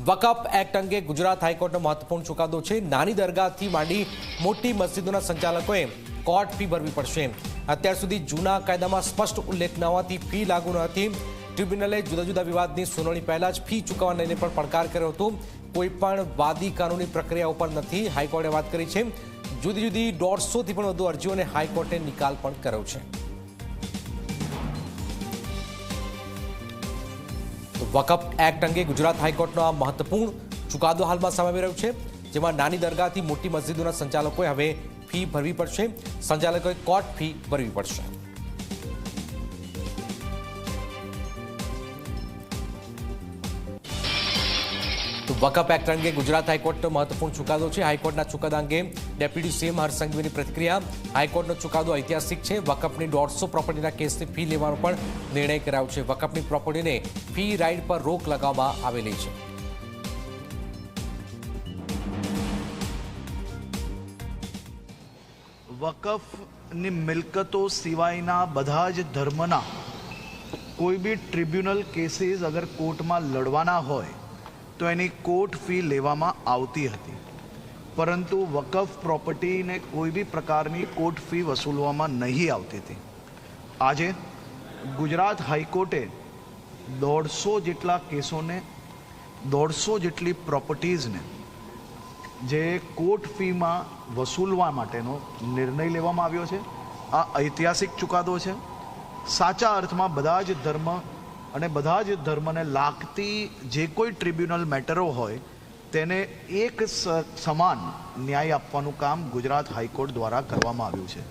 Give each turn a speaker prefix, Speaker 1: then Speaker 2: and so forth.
Speaker 1: વકફ act અંગે ગુજરાત હાઈકોર્ટનો મહત્વપૂર્ણ ચુકાદો છે। નાની દરગાહથી માંડી મોટી મસ્જિદોના સંચાલકોએ કોર્ટ ફી ભરવી પડશે। અત્યાર સુધી જૂના કાયદામાં સ્પષ્ટ ઉલ્લેખ ન હોવાથી ફી લાગુ ન હતી। ટ્રિબ્યુનલે જુદા જુદા વિવાદની સુનાવણી પહેલા જ ફી ચૂકવવા લઈને પણ પડકાર કર્યો હતો। કોઈ પણ વાદી કાનૂની પ્રક્રિયા ઉપર નથી, હાઈકોર્ટે વાત કરી છે। જુદી જુદી 150થી પણ વધુ અરજીઓને હાઈકોર્ટે નિકાલ પણ કર્યો છે। વકફ એક્ટ અંગે ગુજરાત હાઈકોર્ટનો આ મહત્વપૂર્ણ ચુકાદો હાલમાં સામે આવી રહ્યો છે, જેમાં નાની દરગાહથી મોટી મસ્જિદોના સંચાલકોએ હવે ફી ભરવી પડશે। સંચાલકોએ કોર્ટ ફી ભરવી પડશે। વકફ એક્ટ અંગે ગુજરાત હાઈકોર્ટનો મહત્વપૂર્ણ ચુકાદો છે। હાઈકોર્ટના ચુકાદા અંગે ડેપ્યુટી સીએમ હર્ષ સંઘવીની પ્રતિક્રિયા। હાઈકોર્ટનો ચુકાદો ઐતિહાસિક છે। વકફની 150 પ્રોપર્ટીના કેસની ફી લેવાનો પણ નિર્ણય કરાયો છે। વકફની પ્રોપર્ટીને ફી રાઇડ પર રોક લગાવવામાં આવેલી છે।
Speaker 2: વકફની મિલકતો સિવાયના બધા જ ધર્મના કોઈ બી ટ્રિબ્યુનલ કેસીસ અગર કોર્ટમાં લડવાના હોય તો એની કોર્ટ ફી લેવામાં આવતી હતી, પરંતુ વકફ પ્રોપર્ટીને કોઈ બી પ્રકારની કોર્ટ ફી વસૂલવામાં નહીં આવતી હતી। આજે ગુજરાત હાઈકોર્ટે 150 જેટલા કેસોને 150 જેટલી પ્રોપર્ટીઝને જે કોર્ટ ફીમાં વસૂલવા માટેનો નિર્ણય લેવામાં આવ્યો છે। આ ઐતિહાસિક ચુકાદો છે। સાચા અર્થમાં બધા જ ધર્મ અને બધા જ ધર્મને લાગતી જે કોઈ ટ્રિબ્યુનલ મેટરો હોય તેને એક સમાન ન્યાય આપવાનું કામ ગુજરાત હાઈકોર્ટ દ્વારા કરવામાં આવ્યું છે।